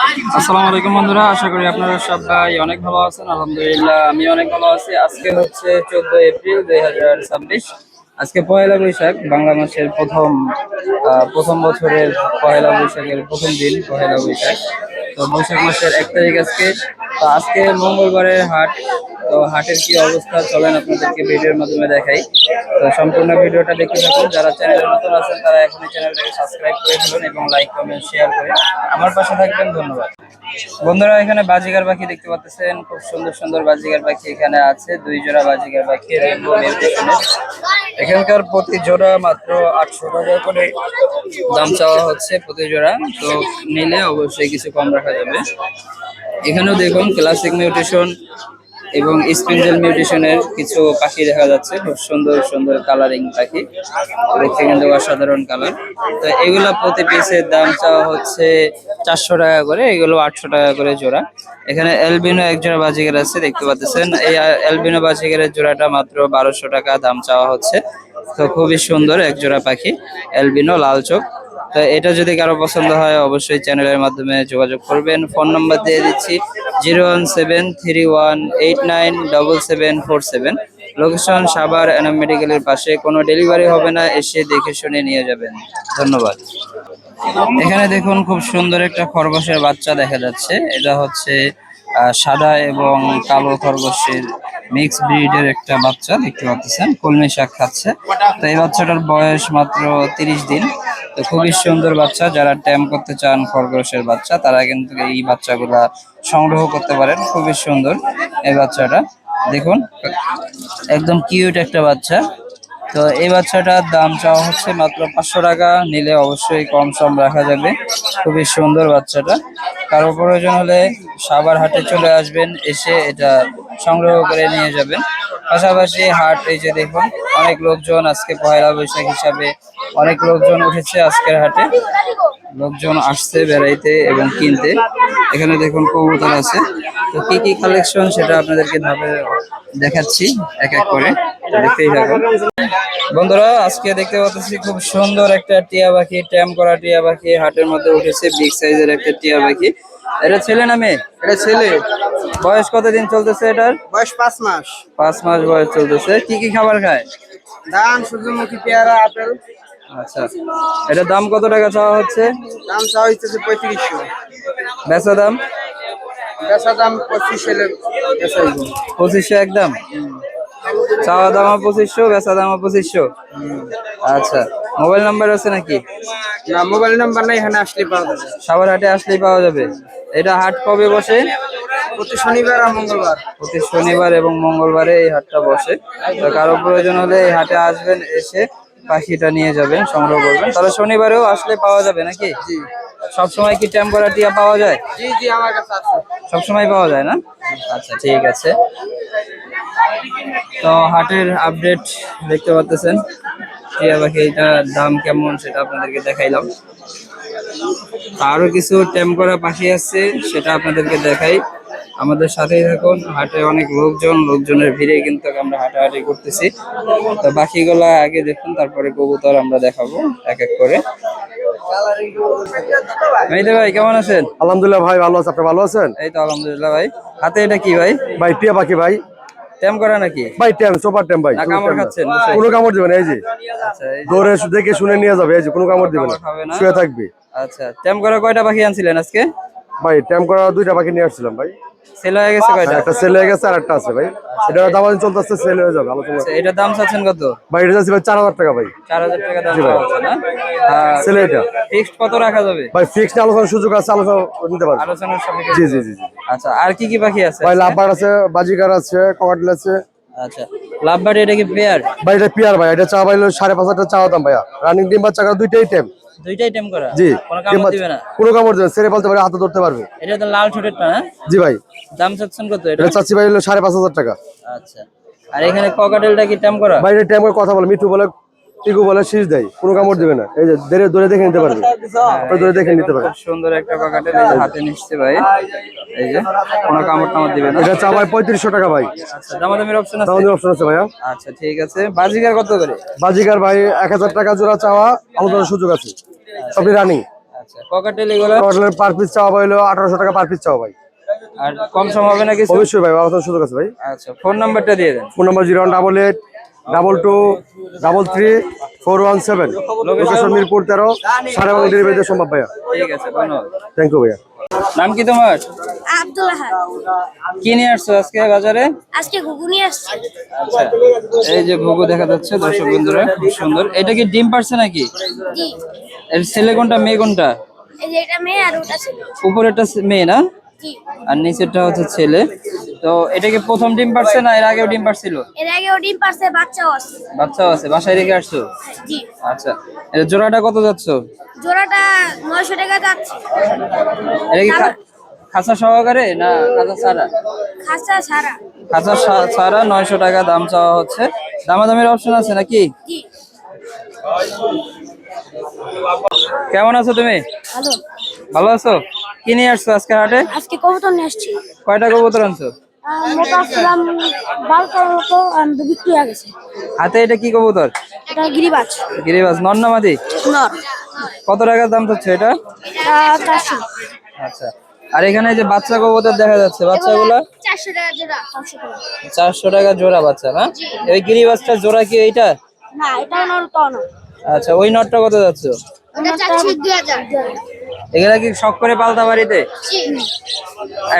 আসসালামু আলাইকুম বন্ধুরা, আশা করি আপনারা সবাই অনেক ভালো আছেন। আলহামদুলিল্লাহ আমি অনেক ভালো আছি। আজকে হচ্ছে 14 এপ্রিল 2026। আজকে পয়লা বৈশাখ, বাংলা মাসের প্রথম বছরের পয়লা বৈশাখের প্রথম দিন পয়লা বৈশাখ। তো বৈশাখ মাসের 1 তারিখ আজকে। তো আজকে মঙ্গলবারের হাট। তো হাটের কি অবস্থা চলেন আপনাদেরকে ভিডিওর মাধ্যমে দেখাই। তো সম্পূর্ণ ভিডিওটা দেখতে থাকুন। যারা চ্যানেলের নতুন আছেন তারা এখনই চ্যানেলটাকে সাবস্ক্রাইব করে ফেলুন এবং লাইক কমেন্ট শেয়ার করে আমার পাশে থাকবেন। ধন্যবাদ বন্ধুরা। এখানে বাজিগার পাখি দেখতে পাচ্ছেন, খুব সুন্দর সুন্দর বাজিগার পাখি এখানে আছে। 2 জোড়া বাজিগার পাখি রেইনবো মিউটেশনের। এখানকার প্রতি জোড়া মাত্র 800 টাকা করে দাম চাওয়া হচ্ছে প্রতি জোড়া। তো নিলে অবশ্যই কিছু কম রাখা যাবে। এখানেও দেখুন ক্লাসিক মিউটেশন এবং স্পিনজেল মিউটেশনের কিছু পাখি দেখা যাচ্ছে। খুব সুন্দর সুন্দর কালারিং পাখি, দেখতে কিন্তু অসাধারণ কালার। তো এগুলা প্রতি পিসের দাম চাওয়া হচ্ছে 400 টাকা করে, এগুলো 800 টাকা করে জোড়া। এখানে অ্যালবিনো এক জোড়া বাজিগার আছে, দেখতে পাচ্ছেন। এই অ্যালবিনো বাজিগারের জোড়াটা মাত্র 1200 টাকা দাম চাওয়া হচ্ছে। তো খুবই সুন্দর এক জোড়া পাখি, অ্যালবিনো লাল চোখ। তো এটা যদি কারো পছন্দ হয় অবশ্যই চ্যানেলের মাধ্যমে যোগাযোগ করবেন। ফোন নাম্বার দিয়ে দিচ্ছি 01731897747। লোকেশন সাভার এনাম মেডিকেলের পাশে। কোনো ডেলিভারি হবে না, এসে দেখে শুনে নিয়ে যাবেন। ধন্যবাদ। এখানে দেখুন খুব সুন্দর একটা খরগোশের বাচ্চা দেখা যাচ্ছে। এটা হচ্ছে সাদা এবং কালো খরগোশের মিক্স ব্রিডের একটা বাচ্চা, দেখতে পাচ্ছেন। কলমি শাক খাচ্ছে। তো এই বাচ্চাটার বয়স মাত্র 30 দিন। তো খুবই সুন্দর বাচ্চা। যারা ট্যাম করতে চান খরগোশের বাচ্চা তারা কিন্তু এই বাচ্চাগুলা সংগ্রহ করতে পারেন। খুবই সুন্দর এই বাচ্চাটা, দেখুন একদম কিউট একটা বাচ্চা। তো এই বাচ্চাটার দাম চাওয়া হচ্ছে মাত্র 500 টাকা, নিলে অবশ্যই কম সম রাখা যাবে। খুবই সুন্দর বাচ্চাটা। কারো প্রয়োজন হলে সাভার হাটে চলে আসবেন, এসে এটা সংগ্রহ করে নিয়ে যাবেন। পাশাপাশি হাট, এই যে দেখুন অনেক লোকজন আজকে পয়লা বৈশাখ হিসাবে অনেক লোকজন উঠেছে আজকের হাটে। লোকজন আসছে বেড়াইতে এবং কিনতে। এখানে দেখুন কবুতর আছে। তো কি কি কালেকশন সেটা আপনাদেরকে ধাপে দেখাচ্ছি এক এক করে, দেখতেই থাকুন বন্ধুরা। আজকে দেখতে পাচ্ছি খুব সুন্দর একটা টিয়া পাখি, ট্যাম করা টিয়া পাখি হাটের মধ্যে উঠেছে। বিগ সাইজের একটা টিয়া পাখি। এটা ছেলে না মেয়ে? এটা ছেলে। বয়স কতদিন চলতেছে এটার? বয়স 5 মাস। 5 মাস বয়স চলতেছে। কি কি খাবার খায়? ধান, সূর্যমুখী, পেয়ারা, আপেল। আচ্ছা, এটার দাম কত টাকা চাওয়া হচ্ছে? দাম চাওয়া হচ্ছে 3500। বেচা দাম? বেচা দাম 2500। 2500 একদম। চাওয়া দাম 2500, বেচা দাম 2500। আচ্ছা, মোবাইল নাম্বার আছে নাকি? না, মোবাইল নাম্বার নাই, এখানে আসলে পাওয়া যাবে। সাভার হাটে আসলেই পাওয়া যাবে। এটা হাট কবে বসে? প্রতি শনিবার আর মঙ্গলবার। প্রতি শনিবার এবং মঙ্গলবারে এই হাটটা বসে। তো কারো প্রয়োজন হলে এই হাটে আসবেন, এসে পাখিটা নিয়ে যাবেন, সংগ্রহ করবেন। তাহলে শনিবারেও আসলে পাওয়া যাবে নাকি? জি। সবসময় কি ট্যাম করা টিয়া পাওয়া যায়? জি জি, আমার কাছে আছে। সবসময় পাওয়া যায় না? আচ্ছা, ঠিক আছে। তো হাটের আপডেট দেখতে পাচ্ছেন। টিয়া পাখিটার দাম কেমন সেটা আপনাদেরকে দেখাইলাম। আরো কিছু ট্যাম করা পাখি আছে, সেটা আপনাদেরকে দেখাই। আমাদের সাথেই থাকুন। হাটে অনেক লোকজনের ভিড়ে কিন্তু আমরা হাঁটাহাঁটি করতেছি। তো পাখিগুলা আগে দেখুন, তারপরে কবুতর আমরা দেখাবো এক এক করে। মেহেদি ভাই কেমন আছেন? আলহামদুলিল্লাহ ভাই, ভালো আছে। আপনি ভালো আছেন? এই তো আলহামদুলিল্লাহ ভাই। হাতে এটা কি ভাই? ভাই টিয়া পাখি ভাই। ট্যাম করা নাকি? ভাই ট্যাম, সুপার ট্যাম ভাই। না কামড় খাচ্ছেন? কোনো কামড় দিবে না, এই যে আচ্ছা, এই যে দৌড়ে দেখে শুনে নিয়ে যাবে, এই যে কোনো কামড় দিবে না, কামড় খাবে না। শুয়ে থাকবে। আচ্ছা, ট্যাম করা কয়টা পাখি আনছিলেন আজকে? ভাই ট্যাম করা 2টা পাখি নিয়ে আসছিলাম ভাই। সেল হয়ে গেছে কয়টা? একটা সেল হয়ে গেছে আর একটা আছে ভাই। এটা দাম চলতেছে, সেল হয়ে যাবে আলোচনা। আচ্ছা, এটার দাম চাচ্ছেন কত? ভাই এটা যাচ্ছে ভাই 4000 টাকা ভাই। 4000 টাকা দাম জি ভাই। চাচ্ছেন না? সেল এটা ফিক্সড কত রাখা যাবে? ভাই ফিক্সড আলোচনার সুযোগ আছে, আলোচনা নিতে পারবে। আলোচনার সাপেক্ষে। জি জি জি জি। আচ্ছা, আর কি কি পাখি আছে ভাই আজকে? লাভবার্ড আছে, বাজিকার আছে, ককাটেল আছে। আচ্ছা, লাভবার্ড এটা কি পেয়ার? ভাই এটা পিয়ার ভাই। এটা চা ভাই 5500 টাকা চাওয়া দাম ভাইয়া। রানিং ডিম বাচ্চা করা 2টাই টেম। দুইটাই টেম করা? জি। কোনো কামড় দিবে না? কোনো কামড় দিবে না, ছেড়ে ফেলতে পারে, হাতে ধরতে পারবে। এটা তো লাল ঠোঁটেরটা না? জি ভাই। দাম চাচ্ছেন কত এটা? এটা চাচ্ছি ভাই 5500 টাকা। আচ্ছা, আর এখানে ককাটেলটা কি টেম করা? ভাই এটা টেম করে কথা বলে, মিঠু বলে, টিকু বলে, শীষ দেয়, কোনো কামড় দিবে না। এই যে ধরে দেখে নিতে পারবে, ধরে দেখে নিতে পারবে। খুব সুন্দর একটা ককাটেল, এই যে হাতে নিচ্ছে ভাই। এই যে কোনো কামড় টামড় দিবে না? এটা চা ভাই 3500 টাকা ভাই। আচ্ছা, দামাদামির অপশন আছে? দামের অপশন আছে ভাইয়া। আচ্ছা, ঠিক আছে। বাজিকার কত করে? বাজিকার ভাই 1000 টাকা জোড়া চাওয়া, আলোচনার সুযোগ আছে। সবই রানিং। আচ্ছা ককাটেল এগুলো কটলের পার পিস চাওয়া হলো 1800 টাকা পার পিস চাওয়া ভাই। আর কম সম হবে না কিছু? অবশ্যই ভাই, আলোচনা সুযোগ আছে ভাই। আচ্ছা ফোন নাম্বারটা দিয়ে দেন। Phone number 01882334117। লোকেশন মিরপুর 13, সাড়ে বাংলা ডেলিভারি সম্ভব ভাইয়া। ঠিক আছে ধন্যবাদ। থ্যাংক ইউ ভাইয়া। নাম কি তোমার? আব্দুল আহাদ। কি নিয়ে আসছো আজকে বাজারে? আজকে ঘুগনি আসছে। আচ্ছা এই যে ঘুঘু দেখা যাচ্ছে দর্শক বন্ধুরা, খুব সুন্দর। এটা কি ডিম পারছে নাকি? জি। এর ছেলে কোনটা মেয়ে কোনটা? এই যে এটা মেয়ে আর ওটা ছিল। উপরেরটা মেয়ে না, জি। আর নিচেরটা হচ্ছে ছেলে। তো এটা কি প্রথম ডিম পারছে না এর আগেও ডিম পারছিল? এর আগেও ডিম পারছে, বাচ্চাও আছে। বাচ্চাও আছে, বাসায় রেখে আসছো? জি। আচ্ছা এর জোড়াটা কত যাচ্ছ? জোড়াটা 900 টাকা যাচ্ছে। এটা কি খাঁচা সহকারে না খাঁচা ছাড়া? খাসা সারা। খাঁচা ছাড়া 900 টাকা দাম চাওয়া হচ্ছে। দামাদামির অপশন আছে নাকি? জি। কেমন আছো তুমি? হ্যালো। ভালো আছো? কি নিয়ে আসছো আজকে হাটে? আজকে কবুতর নিয়ে আসছি। কয়টা কবুতর আনছো? মোটা আসলাম 12টার মতো বিক্রি হয়ে গেছে। হাতে এটা কি কবুতর? এটা গিরিবাজ। গিরিবাজ নর না মাদি? নর। কত টাকার দাম চাচ্ছে এটা? এটা 400। আচ্ছা আর এখানে যে বাচ্চা কবুতর দেখা যাচ্ছে, বাচ্চাগুলা 400 টাকা জোড়া। 400 টাকা। 400 টাকা জোড়া বাচ্চা না? এই গিরিবাজটার জোড়া কি এইটা? না, এটা নর তো না। আচ্ছা ওই নটটা কত যাচ্ছে? ওটা চাচ্ছি 2000। এগুলা কি শখ করে পালতা বাড়িতে? জি।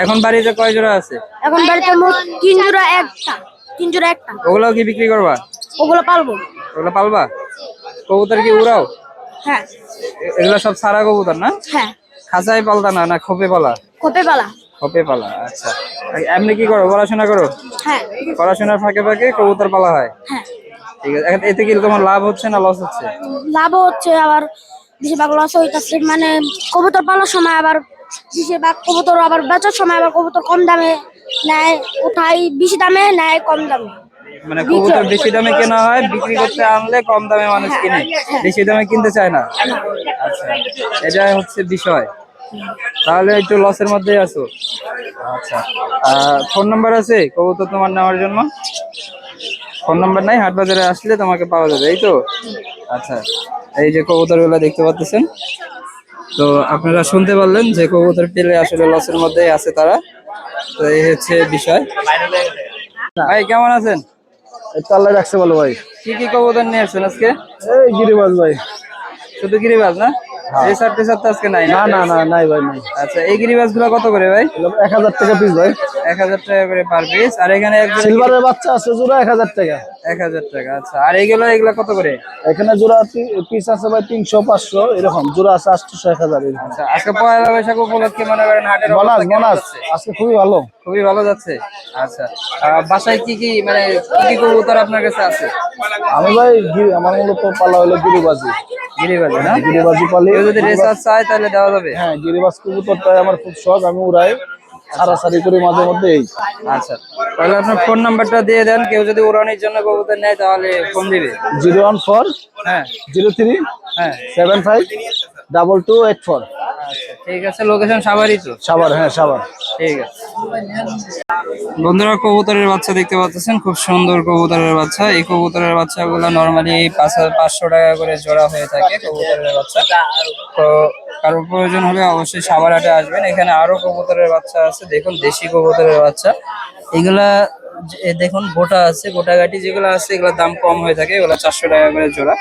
এখন বাড়িতে কয় জোড়া আছে? এখন বাড়িতে মোট 3 জোড়া একটা। 3 জোড়া একটা। ওগুলাও কি বিক্রি করবা? ওগুলো পালবো। ওগুলা পালবা? কবুতর কি উড়াও? হ্যাঁ। এগুলা সব সারা কবুতর না? হ্যাঁ। খাঁচায় পালতা না, না খোপে পালা? কোপে পালা। খোপে পালা। আচ্ছা এমনি কি করো, পড়াশোনা করো? হ্যাঁ। পড়াশোনার ফাঁকে ফাঁকে কবুতর পালা হয়? হ্যাঁ। ঠিক আছে। এতে কি তোমার লাভ হচ্ছে না লস হচ্ছে? লাভও হচ্ছে আবার বেশিরভাগ লস হইতাছে, মানে কবুতর পালার সময় আবার বেশিরভাগ কবুতর আবার বেচার সময় আবার কবুতর কম দামে নেয়, উঠাই বেশি দামে নেয় কম দামে। মানে কবুতর বেশি দামে কেনা হয়, বিক্রি করতে আনলে কম দামে মানুষ কিনে, বেশি দামে কিনতে চায় না। আচ্ছা এটা হচ্ছে বিষয়, তাহলে একটু লসের মধ্যেই আছো। আচ্ছা ফোন নাম্বার আছে কবুতর তোমার নেওয়ার জন্য? ফোন নাম্বার নাই, হাট বাজারে আসলে তোমাকে পাওয়া যাবে, এই তো? আচ্ছা এই যে কবুতর গুলা দেখতে পাচ্ছেন, তো আপনারা শুনতে পারলেন যে কবুতর পেলে আসলে লসের মধ্যেই আছে তারা। তো এই হচ্ছে বিষয়। ভাই কেমন আছেন? আল্লাহ রাখছে ভালো ভাই। কি কি কবুতর নিয়ে আসছেন আজকে? এই গিরিবাজ ভাই। শুধু গিরিবাজ না? রেসার টেসার তো আজকে নাই না? না নাই ভাই, নাই। আচ্ছা এই গিরিবাজ গুলা কত করে ভাই? 1000 টাকা পিস ভাই। 1000 টাকা করে পার পিস। আর এখানে একজন সিলভারের বাচ্চা আছে জোড়া 1000 টাকা। 1000 টাকা। আচ্ছা আর এগুলা কত করে? এখানে জোড়া পিস আছে ভাই 300 500 এরকম, জোড়া আছে 800 1000 এরকম। আচ্ছা আজকে পয়লা বৈশাখ উপলক্ষে মনে করেন হাটের অবস্থা কেমন যাচ্ছে? আজকে খুবই ভালো। খুবই ভালো যাচ্ছে। আচ্ছা বাসায় কি কি মানে কি কি কবুতর আপনার কাছে আছে? আমি ভাই আমার মূলত পালা হলো গিরিবাজি। গিরিবাজ না? গিরিবাজি পালি। কেউ যদি রেসার চায় তাহলে দেওয়া যাবে? হ্যাঁ গিরিবাজ কবুতরটাই আমার খুব শখ, আমি উড়াই সারাসারি করি মাঝে মধ্যে। এই আচ্ছা তাহলে আপনার ফোন নাম্বারটা দিয়ে দেন, কেউ যদি উড়ানোর জন্য কবুতর নেয় তাহলে ফোন দিবে। 014 হ্যাঁ 03 হ্যাঁ 75 2284। আচ্ছা ঠিক আছে। লোকেশন সাভারই তো? সাভার, হ্যাঁ সাভার। ঠিক আছে। বন্ধুরা কবুতরের বাচ্চা দেখতে পাচ্ছেন, খুব সুন্দর কবুতরের বাচ্চা। এই কবুতরের বাচ্চাগুলো নরমালি 500 টাকা করে জোড়া হয়ে থাকে কবুতরের বাচ্চা। তো কারোর প্রয়োজন হলে অবশ্যই সাভার হাটে আসবেন। এখানে আরো কবুতরের বাচ্চা আছে, দেখুন দেশি কবুতরের বাচ্চা। এগুলা দেখুন গোটা আছে, গোটাগাটি যেগুলো আছে এগুলোর দাম কম হয়ে থাকে, এগুলো 400 টাকা করে জোড়া।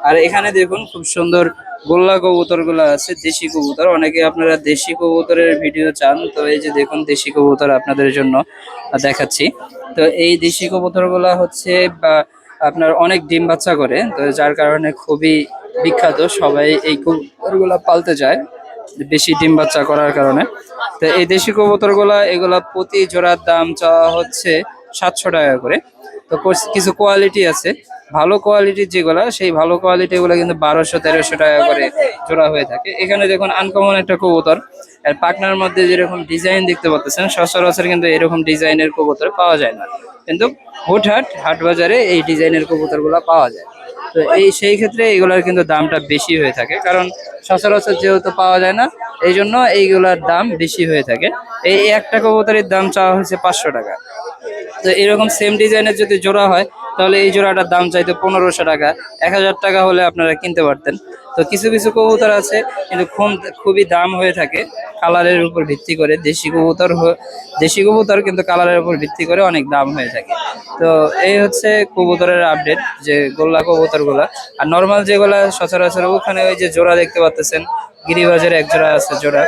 আর এখানে দেখুন খুব সুন্দর গোল্লা কবুতর গুলো আছে, দেশি কবুতর। অনেকে আপনারা দেশি কবুতরের ভিডিও চান, তো এই যে দেখুন দেশি কবুতর আপনাদের জন্য দেখাচ্ছি। তো এই দেশি কবুতর গুলা হচ্ছে আপনার অনেক ডিম বাচ্চা করে, তো যার কারণে খুবই বিখ্যাত, সবাই এই কবুতর গুলা পালতে যায় বেশি ডিম বাচ্চা করার কারণে। তো এই দেশি কবুতর গুলা এগুলা প্রতি জোড়ার দাম চাওয়া হচ্ছে 700 টাকা করে। তো কিছু কোয়ালিটি আছে, ভালো কোয়ালিটির যেগুলা, সেই ভালো কোয়ালিটি গুলো কিন্তু 1200-1300 টাকা করে জোড়া হয়ে থাকে। এখানে দেখুন আনকমন একটা কবুতর, আর পাখনার মধ্যে যেরকম ডিজাইন দেখতে পাচ্ছেন, সচরাচর কিন্তু এরকম ডিজাইনের কবুতর পাওয়া যায় না, কিন্তু হাট বাজারে এই ডিজাইনের কবুতর গুলা পাওয়া যায়। তো সেই ক্ষেত্রে এগুলার কিন্তু দামটা বেশি হয়ে থাকে, কারণ সচরাচর যেহেতু পাওয়া যায় না, এই জন্য এইগুলার দাম বেশি হয়ে থাকে। এই একটা কবুতরের দাম চাওয়া হয়েছে 500 টাকা। তো এরকম সেম ডিজাইনের যদি জোড়া হয় তাহলে এই জোড়াটার দাম চাইতো 1500 টাকা, 1000 টাকা হলে আপনারা কিনতে পারতেন। তো কিছু কিছু কবুতর আছে কিন্তু খুবই দাম হয়ে থাকে কালারের উপর ভিত্তি করে। দেশি কবুতর কিন্তু কালারের উপর ভিত্তি করে অনেক দাম হয়ে থাকে। তো এই হচ্ছে কবুতরের আপডেট, যে গোল্লা কবুতর গুলা। আর নর্মাল যেগুলা সচরাচর ওখানে ওই যে জোড়া দেখতে পাচ্ছেন, গিরিবাজের এক জোড়া আছে জোড়া,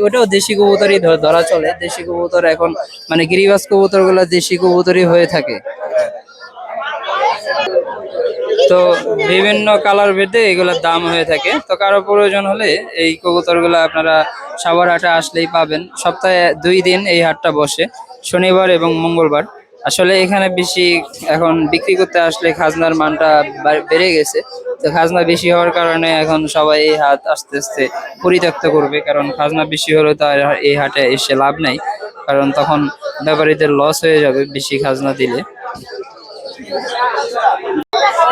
ওটাও দেশি কবুতরই ধরা চলে। দেশি কবুতর এখন মানে গিরিবাজ কবুতর গুলা দেশি কবুতরই হয়ে থাকে। তো বিভিন্ন কালার ভেদে এগুলোর দাম হয়ে থাকে। তো কারো প্রয়োজন হলে এই কবুতরগুলো আপনারা সাভার হাটে আসলেই পাবেন। সপ্তাহে 2 দিন এই হাটটা বসে, শনিবার এবং মঙ্গলবার। আসলে এখানে বেশি এখন বিক্রি করতে আসলে খাজনার মানটা বেড়ে গেছে। তো খাজনা বেশি হওয়ার কারণে এখন সবাই এই হাট আস্তে আস্তে পরিত্যক্ত করবে, কারণ খাজনা বেশি হলে তো আর এই হাটে এসে লাভ নাই, কারণ তখন ব্যাপারীদের লস হয়ে যাবে বেশি খাজনা দিলে।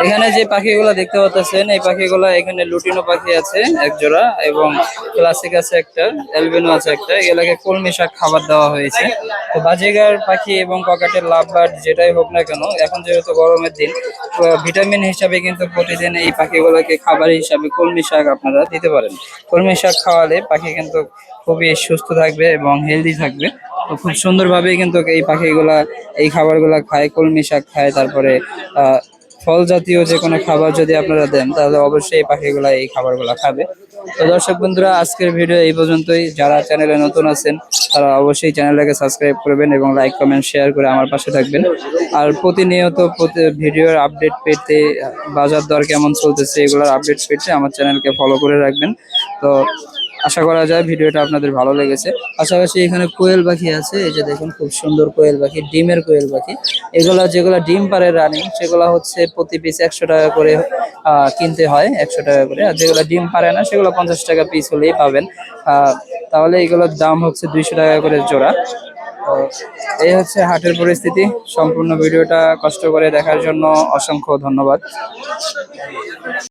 এখানে যে পাখিগুলো দেখতে পাচ্ছেন, এই পাখিগুলো এখানে লুটিনো পাখি আছে এক জোড়া, এবং ক্লাসিক আছে একটা, অ্যালবিনো আছে একটা। এগুলোকে কলমি শাক খাবার দেওয়া হয়েছে। তো বাজিগার পাখি এবং পকেটের লাভ বার্ড যেটাই হোক না কেন, এখন যেহেতু গরমের দিন, ভিটামিন হিসাবে কিন্তু প্রতিদিন এই পাখিগুলোকে খাবার হিসাবে কলমি শাক আপনারা দিতে পারেন। কলমি শাক খাওয়ালে পাখি কিন্তু খুবই সুস্থ থাকবে এবং হেলদি থাকবে। তো খুব সুন্দরভাবে কিন্তু এই পাখিগুলা এই খাবারগুলা খায়, কলমি শাক খায়। তারপরে ফল জাতীয় যে কোনো খাবার যদি আপনারা দেন, তাহলে অবশ্যই এই পাখিগুলা এই খাবারগুলা খাবে। তো দর্শক বন্ধুরা, আজকের ভিডিও এই পর্যন্তই। যারা চ্যানেলে নতুন আছেন তারা অবশ্যই চ্যানেলটাকে সাবস্ক্রাইব করবেন এবং লাইক কমেন্ট শেয়ার করে আমার পাশে থাকবেন। আর প্রতিনিয়ত ভিডিওর আপডেট পেতে, বাজার দর কেমন চলতেছে এগুলোর আপডেট পেতে আমার চ্যানেলকে ফলো করে রাখবেন। তো আশা করা যায় ভিডিওটা আপনাদের ভালো লেগেছে। পাশাপাশি এখানে কোয়েল পাখি আছে, এই যে দেখুন খুব সুন্দর কোয়েল পাখি, ডিমের কোয়েল পাখি। যেগুলা ডিম পারে রানিং, সেগুলো হচ্ছে প্রতি পিস 100 টাকা করে কিনতে হয়, 100 টাকা করে। আর যেগুলো ডিম পারে না সেগুলো 50 টাকা পিস হলেই পাবেন। তাহলে এগুলোর দাম হচ্ছে 200 টাকা করে জোড়া। তো এই হচ্ছে হাটের পরিস্থিতি। সম্পূর্ণ ভিডিওটা কষ্ট করে দেখার জন্য অসংখ্য ধন্যবাদ।